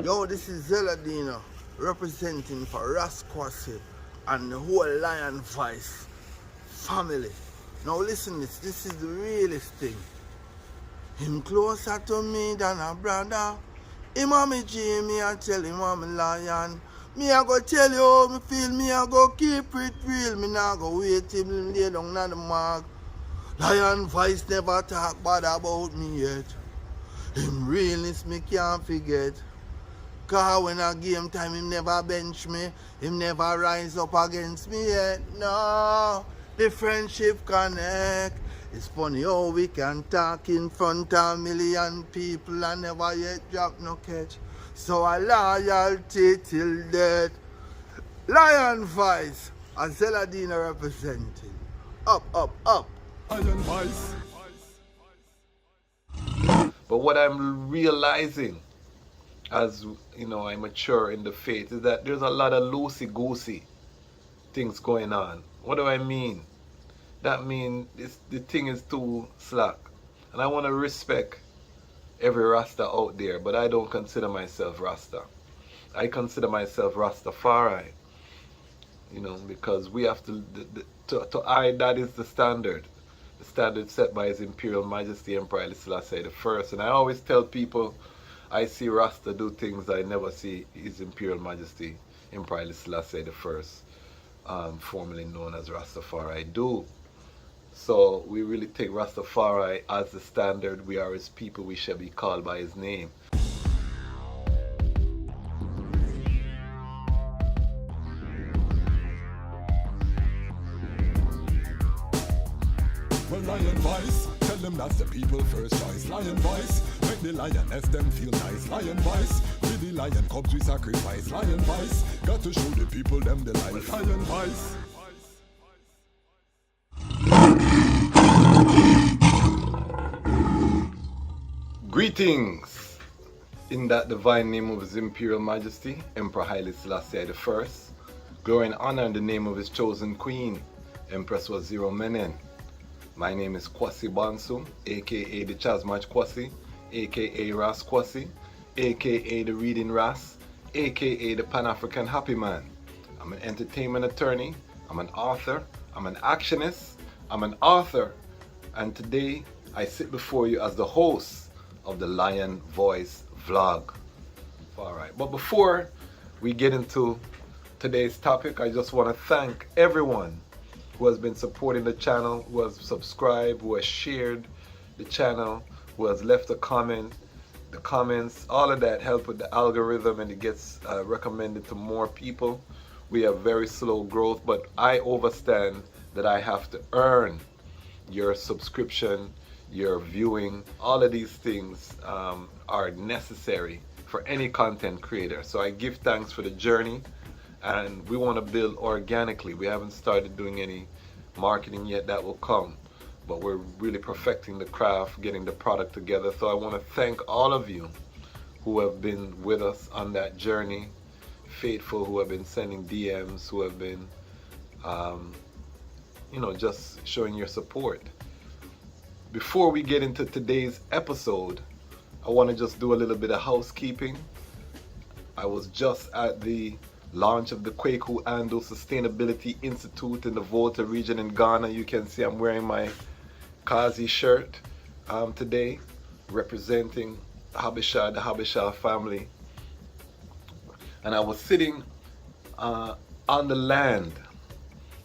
Yo, this is Zeladina representing for Ras Kwasi and the whole Lion Voice family. Now listen this is the realest thing. Him closer to me than a brother. Him a me G, me a tell him I'm a lion. Me a go tell you how me feel, me a go keep it real. Me nah go wait till him lay down on the mark. Lion Voice never talk bad about me yet. Him realness me can't forget. Cause when a game time him never bench me, him never rise up against me yet. No, the friendship connect. It's funny how we can talk in front of a million people and never yet drop no catch. So a loyalty till death. Lion Voice, a Zeladina representing. Up, up, up. Lion Voice. But what I'm realizing as you know I mature in the faith is that there's a lot of loosey goosey things going on. What do I mean? That means the thing is too slack. And I want to respect every Rasta out there, but I don't consider myself Rasta. I consider myself Rastafari. You know, because we have to I, that is the standard. The standard set by His Imperial Majesty Emperor Haile Selassie I. And I always tell people I see Rasta do things I never see His Imperial Majesty Emperor Haile Selassie I, formerly known as Rastafari, do. So we really take Rastafari as the standard. We are His people, we shall be called by His name. Well, Lion Voice, tell them that's the people first choice. Lion Voice, make the lioness them feel nice. Lion Voice, with the lion cubs we sacrifice. Lion Voice, got to show the people them the life. Lion Voice. Greetings in that divine name of His Imperial Majesty Emperor Haile Selassie I. Glory and honor in the name of His chosen Queen, Empress Waziri Menen. My name is Kwasi Bansu, aka Dejazmatch Kwasi, aka Ras Kwasi, aka the Reading Ras, aka the Pan-African Happy Man. I'm an entertainment attorney, I'm an author, I'm an actionist, I'm an author, and today I sit before you as the host of the Lion Voice vlog. Alright, but before we get into today's topic, I just want to thank everyone who has been supporting the channel, who has subscribed, who has shared the channel, who has left a comment. The comments, all of that help with the algorithm and it gets recommended to more people. We have very slow growth, but I understand that I have to earn your subscription, your viewing. All of these things are necessary for any content creator. So I give thanks for the journey, and we want to build organically. We haven't started doing any marketing yet, that will come, but we're really perfecting the craft, getting the product together. So I want to thank all of you who have been with us on that journey, faithful, who have been sending DMs, who have been you know, just showing your support. Before we get into today's episode, I want to just do a little bit of housekeeping. I was just at the launch of the Kwaku Ando Sustainability Institute in the Volta region in Ghana. You can see I'm wearing my Kwasi shirt today, representing the Habesha family. And I was sitting on the land,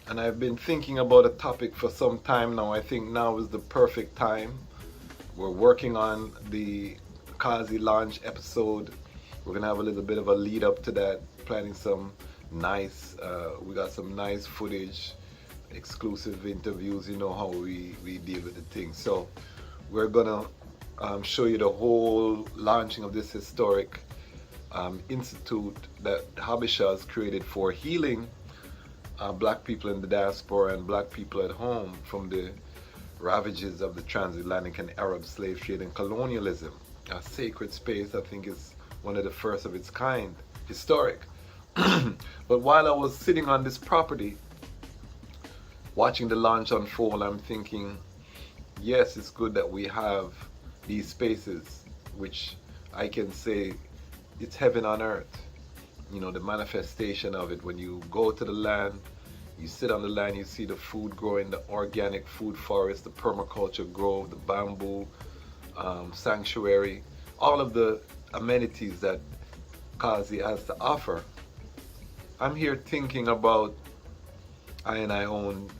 and I've been thinking about a topic for some time now. I think now is the perfect time. We're working on the Kwasi launch episode. We're gonna have a little bit of a lead up to that, planning some nice, we got some nice footage, exclusive interviews. You know how we deal with the thing. So we're gonna show you the whole launching of this historic institute that Habesha has created for healing black people in the diaspora and black people at home from the ravages of the transatlantic and Arab slave trade and colonialism. A sacred space, I think, is one of the first of its kind, historic. But while I was sitting on this property, watching the launch unfold, I'm thinking, yes, it's good that we have these spaces, which I can say it's heaven on earth. You know, the manifestation of it. When you go to the land, you sit on the land, you see the food growing, the organic food forest, the permaculture grove, the bamboo sanctuary, all of the amenities that Kwasi has to offer. I'm here thinking about I own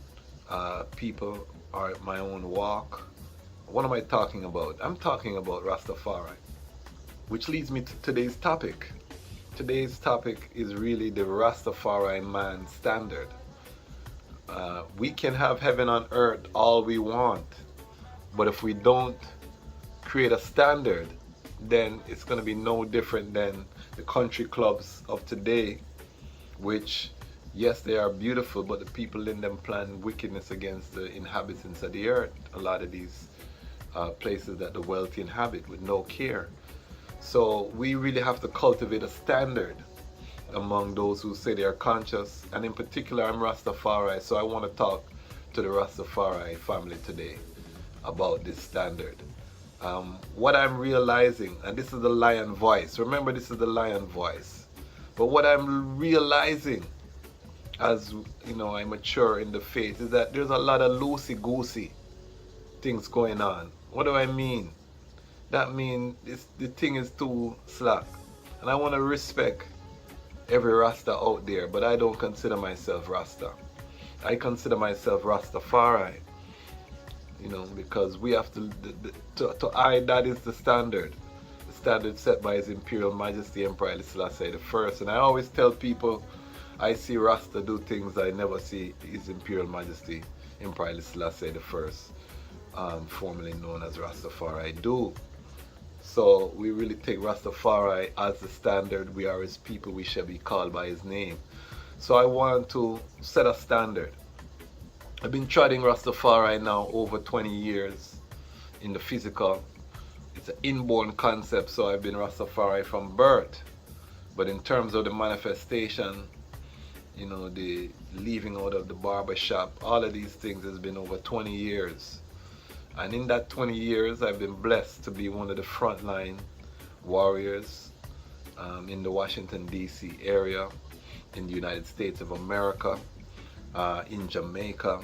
people, or my own walk. What am I talking about? I'm talking about Rastafari, which leads me to today's topic. Today's topic is really the Rastafari man standard. We can have heaven on earth all we want, but if we don't create a standard, then it's going to be no different than the country clubs of today, which, yes, they are beautiful, but the people in them plan wickedness against the inhabitants of the earth. A lot of these places that the wealthy inhabit with no care. So we really have to cultivate a standard among those who say they are conscious. And in particular, I'm Rastafari, so I want to talk to the Rastafari family today about this standard. What I'm realizing, and this is the lion voice. Remember, this is the lion voice. But what I'm realizing as I mature in the faith is that there's a lot of loosey goosey things going on. What do I mean? That means the thing is too slack. And I want to respect every Rasta out there, but I don't consider myself Rasta. I consider myself Rastafari. Because we have to I, that is the standard. The standard set by His Imperial Majesty Emperor Haile Selassie I. And I always tell people, I see Rasta do things I never see His Imperial Majesty Emperor Haile Selassie I, formerly known as Rastafari, do. So we really take Rastafari as the standard. We are His people, we shall be called by His name. So I want to set a standard. I've been treading Rastafari now over 20 years in the physical. It's an inborn concept, so I've been Rastafari from birth. But in terms of the manifestation, the leaving out of the barbershop, all of these things has been over 20 years. And in that 20 years, I've been blessed to be one of the frontline warriors in the Washington, D.C. area, in the United States of America, in Jamaica,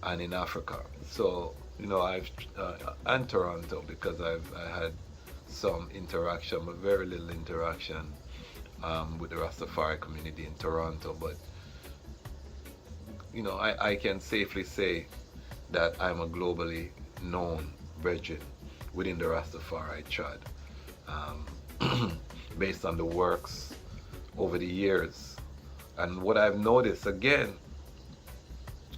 and in Africa. So, I've and Toronto, because I had some interaction, but very little interaction with the Rastafari community in Toronto. But I can safely say that I'm a globally known brethren within the Rastafari tribe, based on the works over the years. And what I've noticed again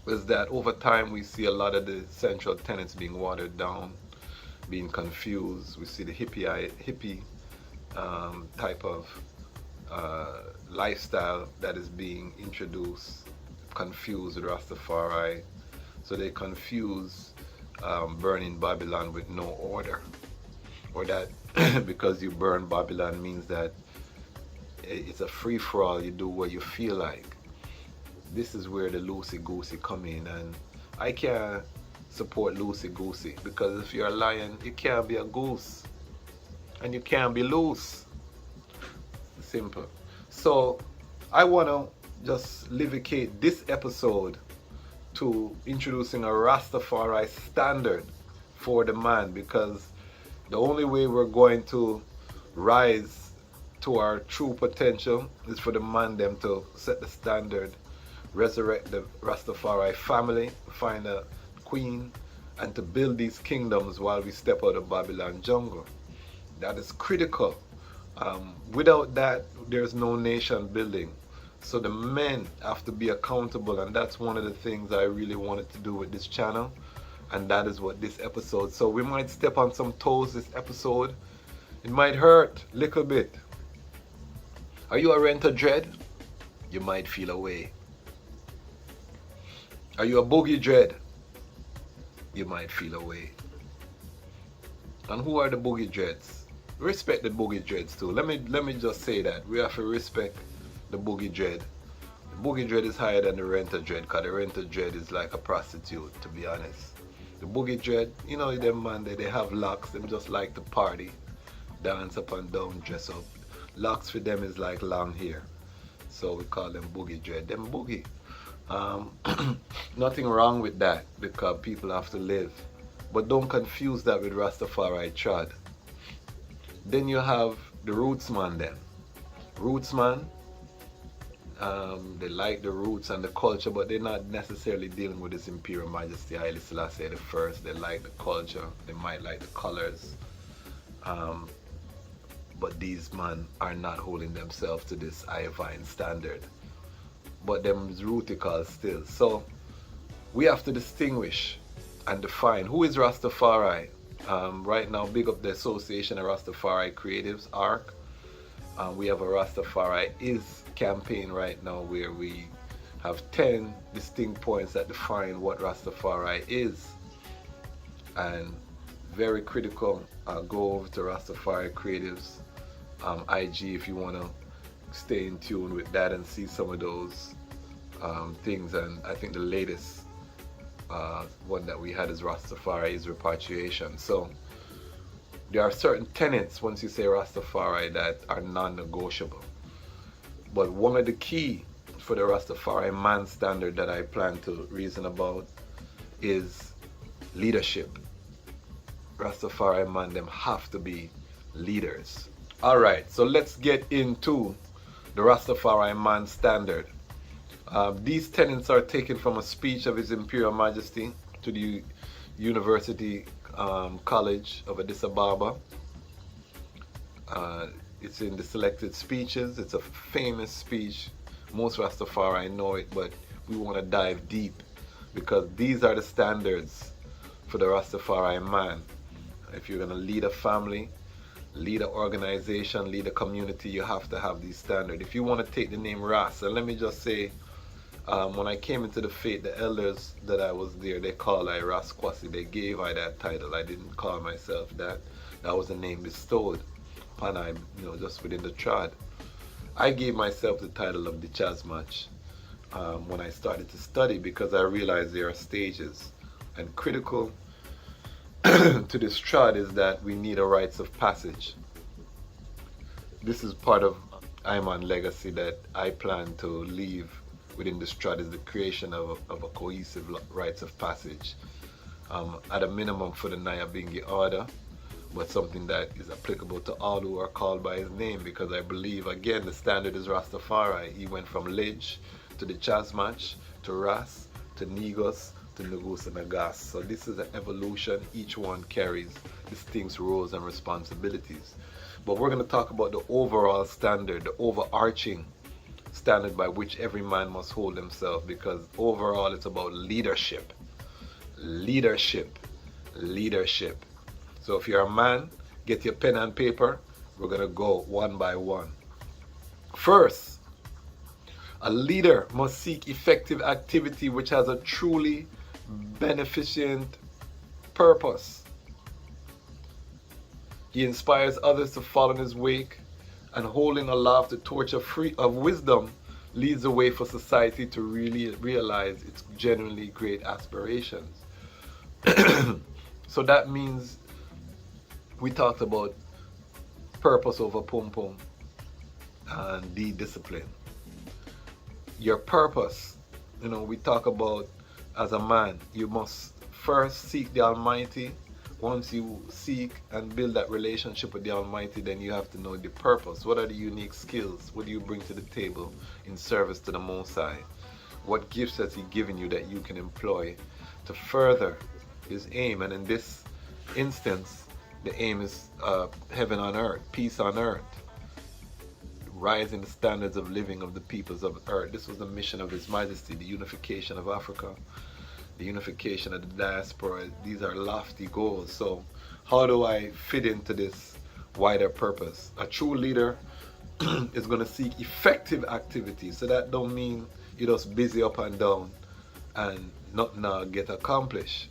is that over time we see a lot of the central tenets being watered down, being confused. We see the hippie type of lifestyle that is being introduced, confused with Rastafari. So they confuse burning Babylon with no order, or that because you burn Babylon means that it's a free-for-all, you do what you feel like. This is where the loosey-goosey come in, and I can't support loosey-goosey, because if you're a lion, you can't be a goose, and you can't be loose. Simple. So I want to just livicate this episode to introducing a Rastafari standard for the man, because the only way we're going to rise to our true potential is for the man them to set the standard, resurrect the Rastafari family, find a queen, and to build these kingdoms while we step out of Babylon jungle. That is critical. Without that, there's no nation building. So the men have to be accountable, and that's one of the things I really wanted to do with this channel, and that is what this episode. So we might step on some toes this episode. It might hurt a little bit. Are you a renter dread? You might feel away. Are you a boogie dread? You might feel away. And who are the boogie dreads? Respect the boogie dreads too. Let me just say that we have to respect the boogie dread. The boogie dread is higher than the renter dread, because the renter dread is like a prostitute, to be honest. The boogie dread, them man, they have locks, them just like to party, dance up and down, dress up, Locks for them is like long hair. So we call them boogie dread. Them boogie. Nothing wrong with that because people have to live. But don't confuse that with Rastafari trad. Then you have the roots man then. Roots man, they like the roots and the culture, but they're not necessarily dealing with His Imperial Majesty Haile Selassie the First. They like the culture, they might like the colors, but these men are not holding themselves to this Ivine standard. But them is rooticals still. So we have to distinguish and define who is Rastafari. Right now, big up the Association of Rastafari Creatives, ARC. We have a Rastafari Is campaign right now where we have 10 distinct points that define what Rastafari is. And very critical, go over to Rastafari Creatives IG if you want to stay in tune with that and see some of those things. And I think the latest one that we had is Rastafari is repatriation. So there are certain tenets once you say Rastafari that are non-negotiable. But one of the key for the Rastafari man standard that I plan to reason about is leadership. Rastafari man, them have to be leaders. Alright, so let's get into the Rastafari man standard. These tenets are taken from a speech of His Imperial Majesty to the University College of Addis Ababa. It's in the selected speeches. It's a famous speech. Most Rastafari know it, but we want to dive deep because these are the standards for the Rastafari man. If you're going to lead a family, lead an organization, lead a community, you have to have these standards. If you want to take the name Ras, and let me just say, when I came into the faith, the elders that I was there, they called I Ras Kwasi. They gave I that title. I didn't call myself that. That was a name bestowed upon I, just within the trad. I gave myself the title of Dejazmatch when I started to study because I realized there are stages. And critical to this trad is that we need a rites of passage. This is part of Iman legacy that I plan to leave within this trad is the creation of a cohesive rites of passage. At a minimum for the Nyabingi order, but something that is applicable to all who are called by his name, because I believe, again, the standard is Rastafari. He went from Lidge to the Dejazmatch to Ras to Negos to Nugus and Nagas. So this is an evolution. Each one carries distinct roles and responsibilities. But we're going to talk about the overall standard, the overarching standard by which every man must hold himself, because overall it's about leadership. Leadership. Leadership. So if you're a man, get your pen and paper. We're going to go one by one. First, a leader must seek effective activity which has a truly beneficent purpose. He inspires others to follow in his wake, and holding aloft the torch of wisdom leads the way for society to really realize its genuinely great aspirations. So that means we talked about purpose over pum pum and the discipline. Your purpose, we talk about as a man, you must first seek the Almighty. Once you seek and build that relationship with the Almighty, then you have to know the purpose. What are the unique skills? What do you bring to the table in service to the Most High? What gifts has He given you that you can employ to further His aim? And in this instance, the aim is heaven on earth, peace on earth, rising the standards of living of the peoples of earth. This was the mission of His Majesty, the unification of Africa, the unification of the diaspora. These are lofty goals. So how do I fit into this wider purpose? A true leader is going to seek effective activities. So that don't mean you're just busy up and down and nothing get accomplished.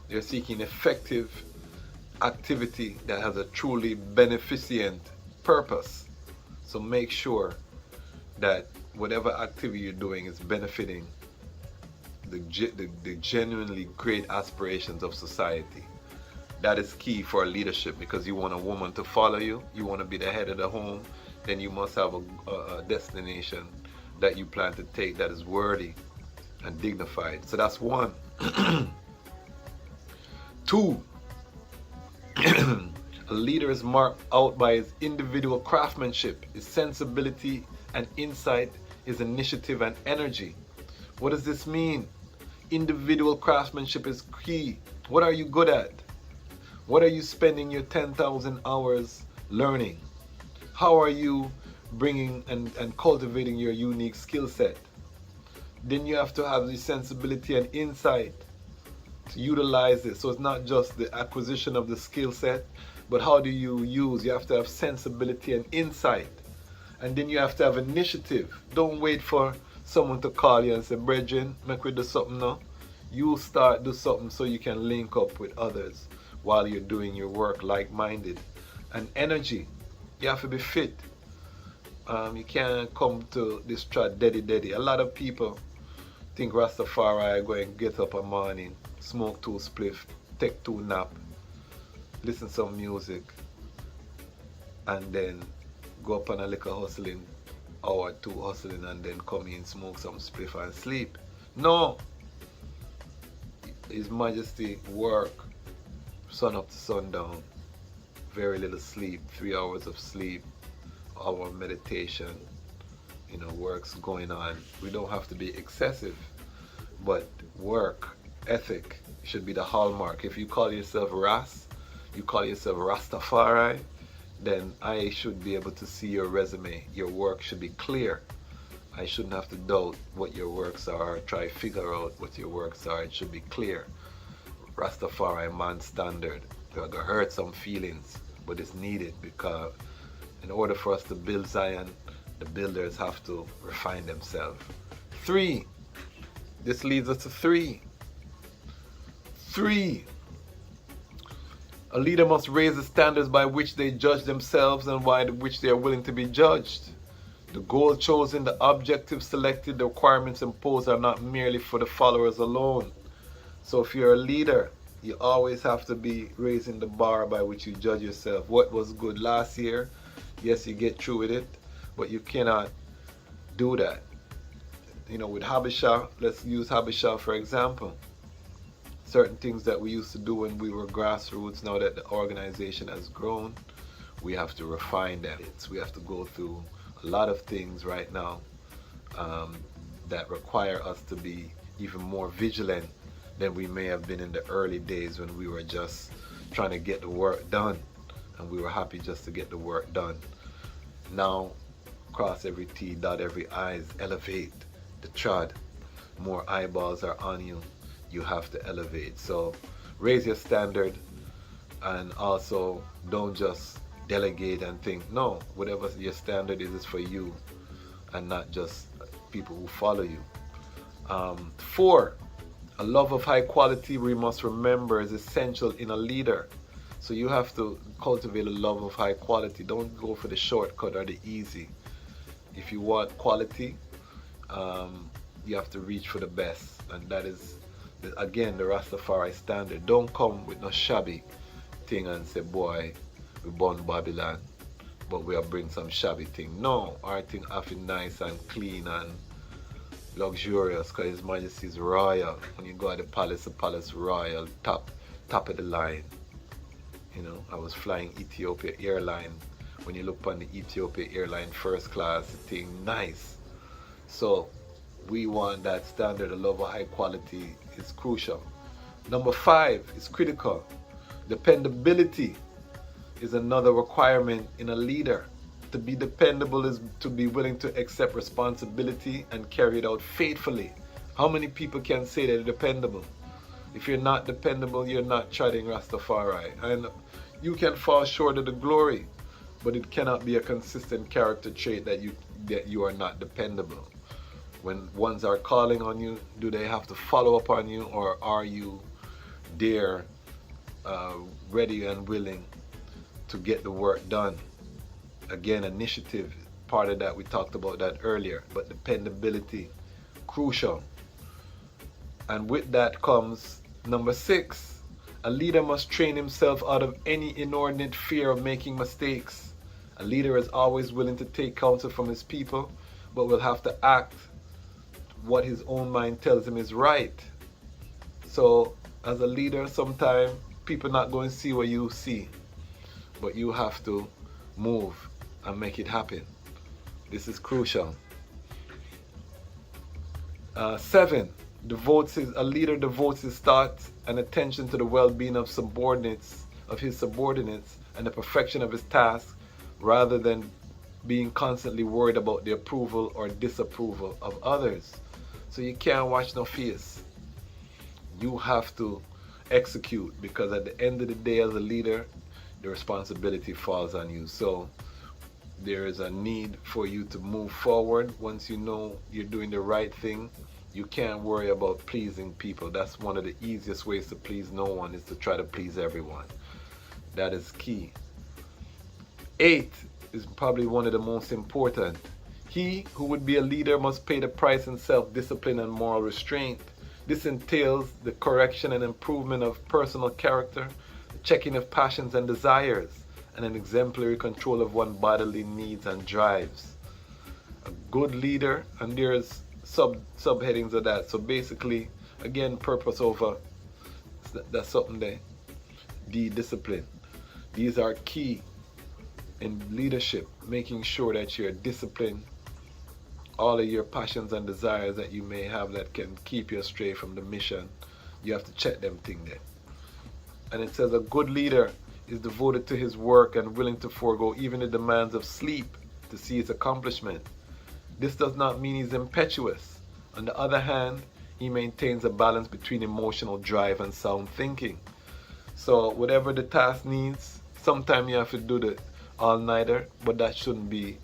They're seeking effective activity that has a truly beneficent purpose. So make sure that whatever activity you're doing is benefiting the genuinely great aspirations of society. That is key for leadership, because you want a woman to follow you, you want to be the head of the home, then you must have a destination that you plan to take that is worthy and dignified. So that's one. Two, a leader is marked out by his individual craftsmanship, his sensibility and insight, his initiative and energy. What does this mean? Individual craftsmanship is key. What are you good at? What are you spending your 10,000 hours learning? How are you bringing and cultivating your unique skill set? Then you have to have the sensibility and insight to utilize it. So it's not just the acquisition of the skill set, but how do you use? You have to have sensibility and insight. And then you have to have initiative. Don't wait for someone to call you and say, brethren, make we do something now. You start do something so you can link up with others while you're doing your work, like-minded. And energy. You have to be fit. You can't come to this trad daddy. A lot of people think Rastafari go and get up a morning, smoke 2 spliff, take 2 nap, listen some music, and then go up on a little hustling, hour 2 hustling, and then come in, smoke some spliff and sleep. No. His Majesty work, sun up to sundown, very little sleep, 3 hours of sleep, hour of meditation, works going on. We don't have to be excessive, but work ethic should be the hallmark. If you call yourself Ras, you call yourself Rastafari, then I should be able to see your resume. Your work should be clear. I shouldn't have to doubt what your works are, try to figure out what your works are. It should be clear. Rastafari man standard. They're gonna hurt some feelings, but it's needed, because in order for us to build Zion, the builders have to refine themselves. 3. This leads us to 3. 3. A leader must raise the standards by which they judge themselves and by which they are willing to be judged. The goal chosen, the objectives selected, the requirements imposed are not merely for the followers alone. So if you're a leader, you always have to be raising the bar by which you judge yourself. What was good last year? Yes, you get through with it, but you cannot do that. With Habesha, let's use Habesha for example. Certain things that we used to do when we were grassroots, now that the organization has grown, we have to refine that. We have to go through a lot of things right now that require us to be even more vigilant than we may have been in the early days when we were just trying to get the work done, and we were happy just to get the work done. Now, cross every T, dot every I's, elevate the trod. More eyeballs are on you. You have to elevate. So raise your standard, and also don't just delegate and think, no, whatever your standard is for you and not just people who follow you. 4, a love of high quality, we must remember, is essential in a leader. So you have to cultivate a love of high quality. Don't go for the shortcut or the easy. If you want quality, you have to reach for the best, and that is, again, the Rastafari standard. Don't come with no shabby thing and say, boy, we born Babylon, but we'll bring some shabby thing. No, our thing have to be nice and clean and luxurious, because His Majesty is royal. When you go at the palace royal, top of the line. I was flying Ethiopia airline. When you look on the Ethiopia airline first class, the thing nice. So we want that standard. A love of high quality is crucial. Number 5 is critical. Dependability is another requirement in a leader. To be dependable is to be willing to accept responsibility and carry it out faithfully. How many people can say they're dependable? If you're not dependable, you're not treading Rastafari. And you can fall short of the glory, but it cannot be a consistent character trait that you are not dependable. When ones are calling on you, do they have to follow up on you, or are you there, ready and willing to get the work done? Again, initiative, part of that, we talked about that earlier, but dependability, crucial. And with that comes number 6, a leader must train himself out of any inordinate fear of making mistakes A leader is always willing to take counsel from his people, but will have to act what his own mind tells him is right. So as a leader, sometimes people not going to see what you see, but you have to move and make it happen. This is crucial. 7, a leader devotes his thoughts and attention to the well-being of his subordinates and the perfection of his task, rather than being constantly worried about the approval or disapproval of others. So you can't watch no face. You have to execute, because at the end of the day, as a leader, the responsibility falls on you. So there is a need for you to move forward. Once you know you're doing the right thing, you can't worry about pleasing people. That's one of the easiest ways to please no one, is to try to please everyone. That is key. 8 is probably one of the most important. He who would be a leader must pay the price in self-discipline and moral restraint. This entails the correction and improvement of personal character, the checking of passions and desires, and an exemplary control of one's bodily needs and drives. A good leader, and there's subheadings of that. So basically, again, purpose over, that's something there. D, discipline. These are key in leadership, making sure that you're disciplined. All of your passions and desires that you may have that can keep you astray from the mission, you have to check them things there. And it says a good leader is devoted to his work and willing to forego even the demands of sleep to see its accomplishment. This does not mean he's impetuous. On the other hand, he maintains a balance between emotional drive and sound thinking. So whatever the task needs, sometimes you have to do the all-nighter, but that shouldn't be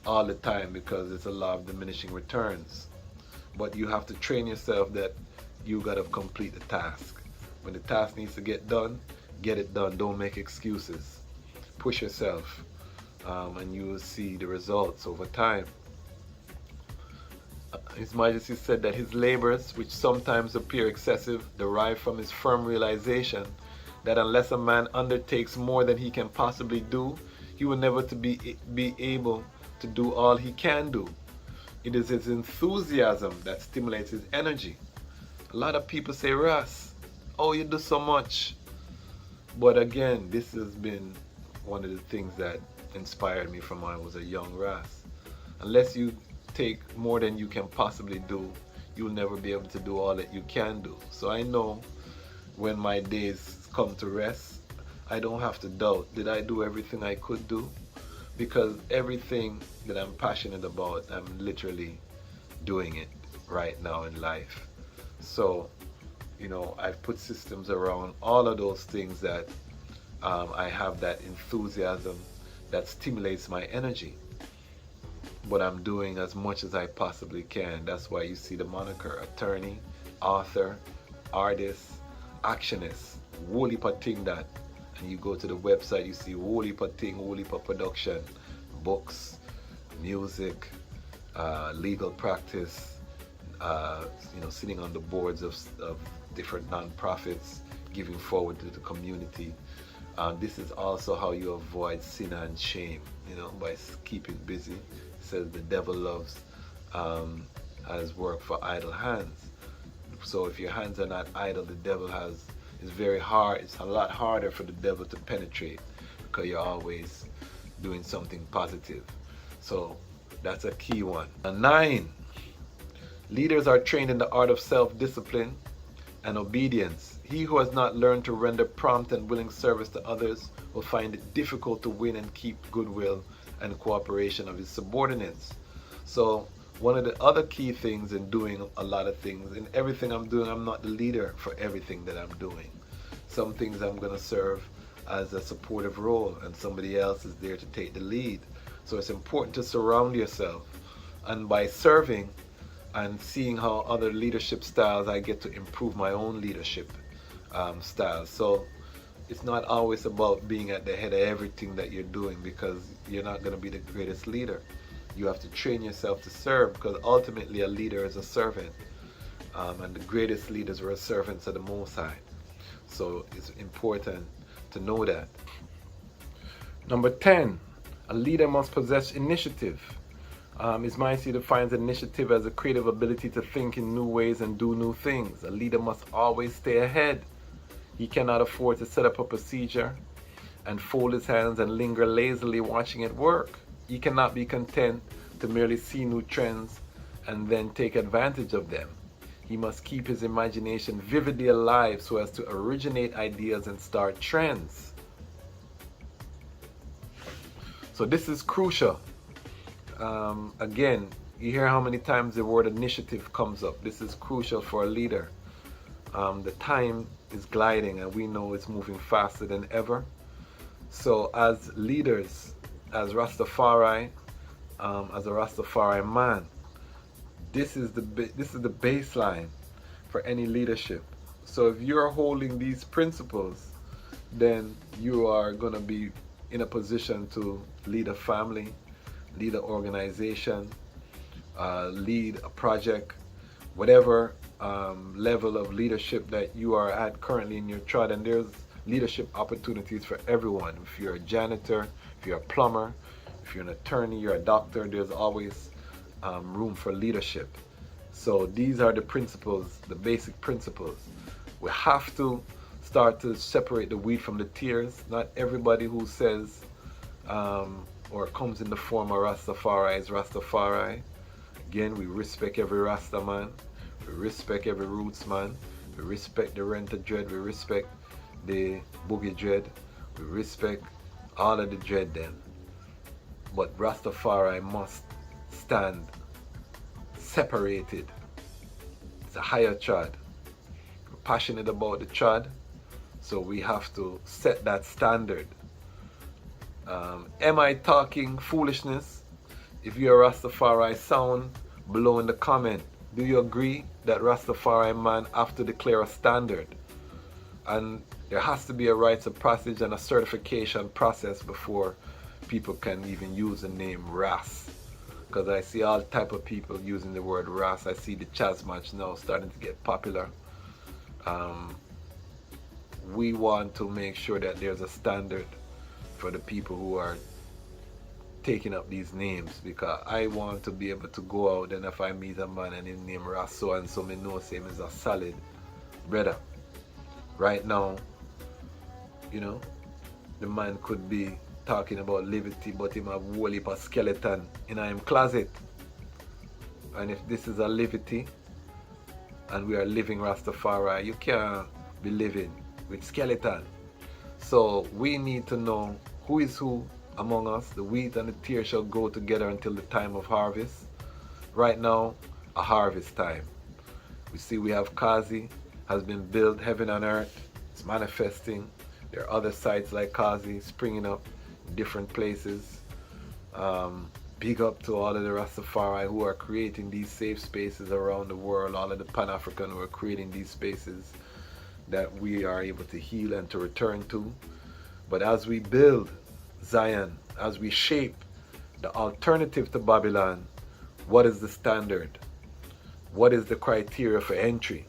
all the time, because it's a law of diminishing returns. But you have to train yourself that you got to complete the task. When the task needs to get done, get it done. Don't make excuses. Push yourself, and you will see the results over time. His Majesty said that his labors, which sometimes appear excessive, derive from his firm realization that unless a man undertakes more than he can possibly do, he will never be able to do all he can do. It is his enthusiasm that stimulates his energy. A lot of people say, Ras, oh, you do so much. But again, this has been one of the things that inspired me from when I was a young Ras. Unless you take more than you can possibly do, you'll never be able to do all that you can do. So I know when my days come to rest, I don't have to doubt, did I do everything I could do? Because everything that I'm passionate about, I'm literally doing it right now in life. So, you know, I've put systems around all of those things that I have that enthusiasm that stimulates my energy. But I'm doing as much as I possibly can. That's why you see the moniker attorney, author, artist, actionist, whole heap of thing that. And you go to the website, you see whole heap of thing, whole heap of production, books, music, legal practice, you know, sitting on the boards of different non-profits, giving forward to the community. This is also how you avoid sin and shame, you know, by keeping busy. It says the devil loves has work for idle hands. So if your hands are not idle, the devil it's very hard. It's a lot harder for the devil to penetrate, because you're always doing something positive. So that's a key one. 9, leaders are trained in the art of self-discipline and obedience. He who has not learned to render prompt and willing service to others will find it difficult to win and keep goodwill and cooperation of his subordinates. So one of the other key things in doing a lot of things, in everything I'm doing, I'm not the leader for everything that I'm doing. Some things I'm going to serve as a supportive role, and somebody else is there to take the lead. So it's important to surround yourself, and by serving and seeing how other leadership styles, I get to improve my own leadership styles. So it's not always about being at the head of everything that you're doing, because you're not going to be the greatest leader. You have to train yourself to serve, because ultimately a leader is a servant, and the greatest leaders were servants of the Most High. So it's important to know that. Number 10, A leader must possess initiative. His mindset defines initiative as a creative ability to think in new ways and do new things. A leader must always stay ahead. He cannot afford to set up a procedure and fold his hands and linger lazily watching it work. He cannot be content to merely see new trends and then take advantage of them. He must keep his imagination vividly alive so as to originate ideas and start trends. So this is crucial. Again, you hear how many times the word initiative comes up. This is crucial for a leader. The time is gliding and we know it's moving faster than ever. So as leaders, as Rastafari, as a Rastafari man, this is the baseline for any leadership. So if you're holding these principles, then you are going to be in a position to lead a family, lead an organization, lead a project, whatever level of leadership that you are at currently in your tribe. And there's leadership opportunities for everyone. If you're a janitor, if you're a plumber, if you're an attorney, you're a doctor, there's always room for leadership. So these are the principles, the basic principles. We have to start to separate the wheat from the tares. Not everybody who says or comes in the form of Rastafari is Rastafari. Again, we respect every Rasta man. We respect every roots man. We respect the Renter Dread. We respect the Boogie Dread. We respect all of the Dread then. But Rastafari must stand separated. It's a higher trad. We're passionate about the trad, so we have to set that standard. Am I talking foolishness? If you're a Rastafari sound, below in the comment, do you agree that Rastafari man have to declare a standard? And there has to be a rites of passage and a certification process before people can even use the name Ras. Because I see all type of people using the word Ras. I see the Dejazmatch now starting to get popular. We want to make sure that there's a standard for the people who are taking up these names, because I want to be able to go out and if I meet a man and his name Ras so and so, me know him is a solid brother. Right now, you know, the man could be talking about liberty, but him have a whole heap of skeleton in him closet. And if this is a liberty and we are living Rastafari, you can't be living with skeleton. So we need to know who is who among us. The wheat and the tear shall grow together until the time of harvest. Right now, a harvest time. We see we have Kwasi has been built, heaven and earth. It's manifesting. There are other sites like Kwasi springing up in different places. Big up to all of the Rastafari who are creating these safe spaces around the world, all of the Pan-African who are creating these spaces that we are able to heal and to return to. But as we build Zion, as we shape the alternative to Babylon, what is the standard? What is the criteria for entry?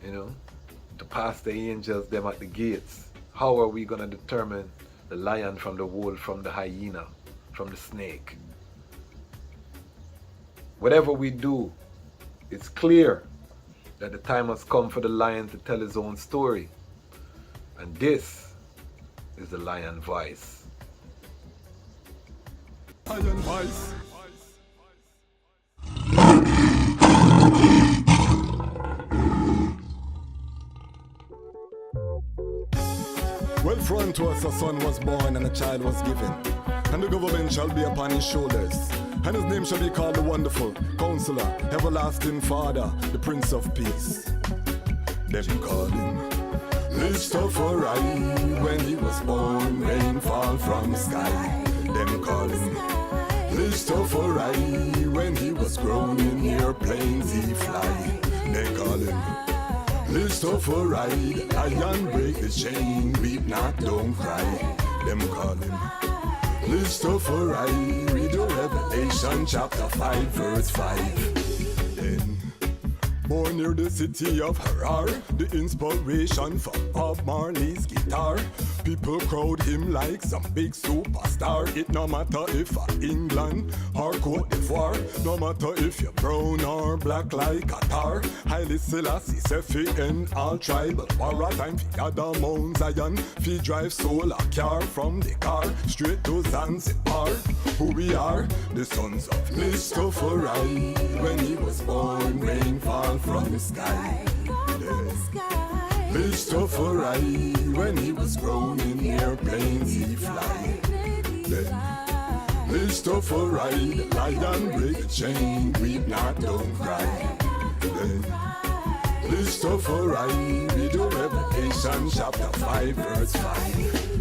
You know, to pass the angels them at the gates. How are we going to determine the lion from the wolf, from the hyena, from the snake? Whatever we do, it's clear that the time has come for the lion to tell his own story. And this is the lion voice. Lion voice. Well, for unto us a son was born and a child was given, and the government shall be upon his shoulders, and his name shall be called the Wonderful Counselor, Everlasting Father, the Prince of Peace. Them call him Rastafari. When he was born, rain fall from sky. Them call him Rastafari. When he was grown in airplanes he fly. They call him Rastafari. Iron break the chain, weep not, don't cry. Them call him Rastafari. Read the Revelation chapter 5 verse 5. Then Born near the city of Harar, the inspiration for Bob Marley's guitar. People crowd him like some big superstar. It no matter if England or Cote d'Ivoire, no matter if you're brown or black like Qatar. Haile Selassie say fi end all tribal war. A time fi gather Mount Zion, fi drive solar car from the car straight to Zanzibar. Who we are, the sons of Rastafari. When he was born, rain fall from the sky. Rastafari, when he was grown in airplanes he fly. Rastafari, the lion break the chain, weep not, don't cry. Rastafari, we do Revelation chapter 5 verse 5.